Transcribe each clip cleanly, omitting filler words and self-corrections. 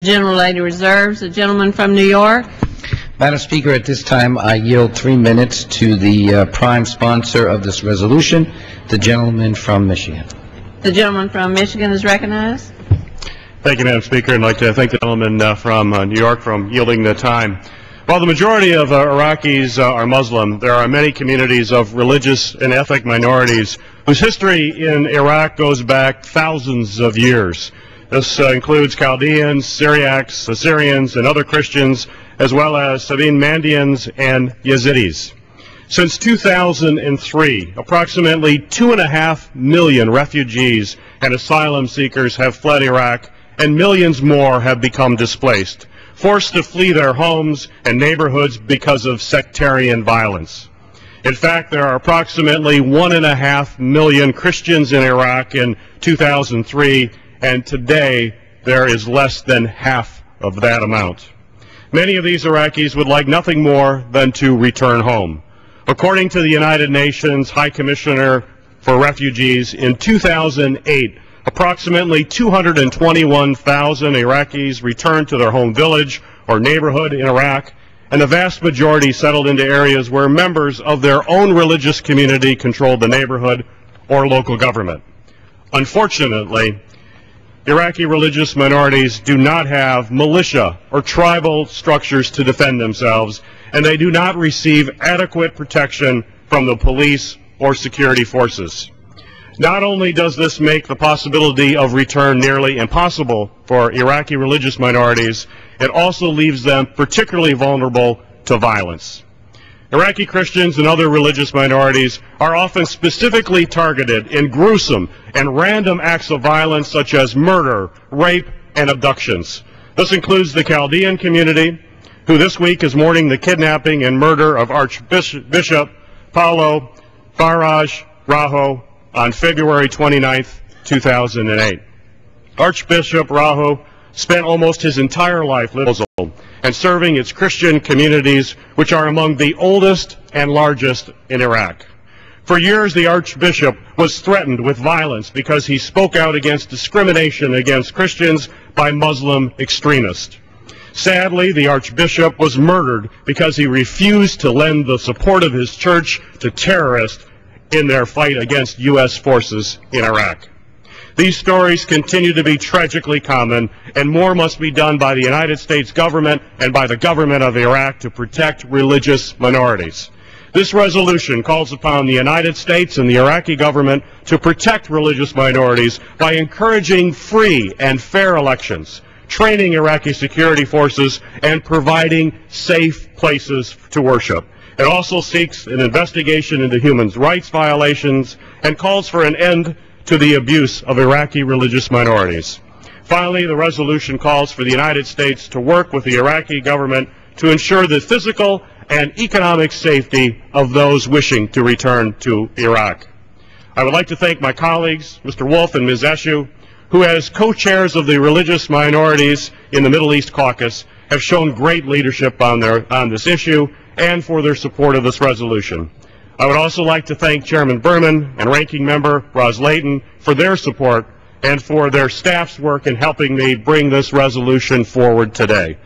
General lady reserves. The gentleman from New York. Madam Speaker, at this time I yield 3 minutes to the prime sponsor of this resolution, the gentleman from Michigan. The gentleman from Michigan is recognized. Thank you, Madam Speaker. I'd like to thank the gentleman from New York for yielding the time. While the majority of Iraqis are Muslim, there are many communities of religious and ethnic minorities whose history in Iraq goes back thousands of years. This includes Chaldeans, Syriacs, Assyrians, and other Christians, as well as Sabine Mandians and Yazidis. Since 2003, approximately 2.5 million refugees and asylum seekers have fled Iraq, and millions more have become displaced, forced to flee their homes and neighborhoods because of sectarian violence. In fact, there are approximately 1.5 million Christians in Iraq in 2003, and today there is less than half of that amount. Many of these Iraqis would like nothing more than to return home. According to the United Nations High Commissioner for Refugees, in 2008, approximately 221,000 Iraqis returned to their home village or neighborhood in Iraq, and the vast majority settled into areas where members of their own religious community controlled the neighborhood or local government. Unfortunately, Iraqi religious minorities do not have militia or tribal structures to defend themselves, and they do not receive adequate protection from the police or security forces. Not only does this make the possibility of return nearly impossible for Iraqi religious minorities, it also leaves them particularly vulnerable to violence. Iraqi Christians and other religious minorities are often specifically targeted in gruesome and random acts of violence such as murder, rape, and abductions. This includes the Chaldean community, who this week is mourning the kidnapping and murder of Archbishop Paulo Faraj Raho on February 29, 2008. Archbishop Raho spent almost his entire life living and serving its Christian communities, which are among the oldest and largest in Iraq. For years, the Archbishop was threatened with violence because he spoke out against discrimination against Christians by Muslim extremists. Sadly, the Archbishop was murdered because he refused to lend the support of his church to terrorists in their fight against U.S. forces in Iraq. These stories continue to be tragically common, and more must be done by the United States government and by the government of Iraq to protect religious minorities. This resolution calls upon the United States and the Iraqi government to protect religious minorities by encouraging free and fair elections, training Iraqi security forces, and providing safe places to worship. It also seeks an investigation into human rights violations and calls for an end to the abuse of Iraqi religious minorities. Finally, the resolution calls for the United States to work with the Iraqi government to ensure the physical and economic safety of those wishing to return to Iraq. I would like to thank my colleagues, Mr. Wolf and Ms. Eshu, who as co-chairs of the religious minorities in the Middle East Caucus have shown great leadership on this issue and for their support of this resolution. I would also like to thank Chairman Berman and Ranking Member Roz Layton for their support and for their staff's work in helping me bring this resolution forward today.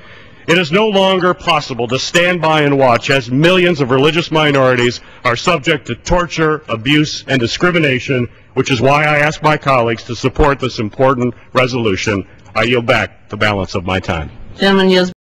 It is no longer possible to stand by and watch as millions of religious minorities are subject to torture, abuse, and discrimination, which is why I ask my colleagues to support this important resolution. I yield back the balance of my time. Gentleman yields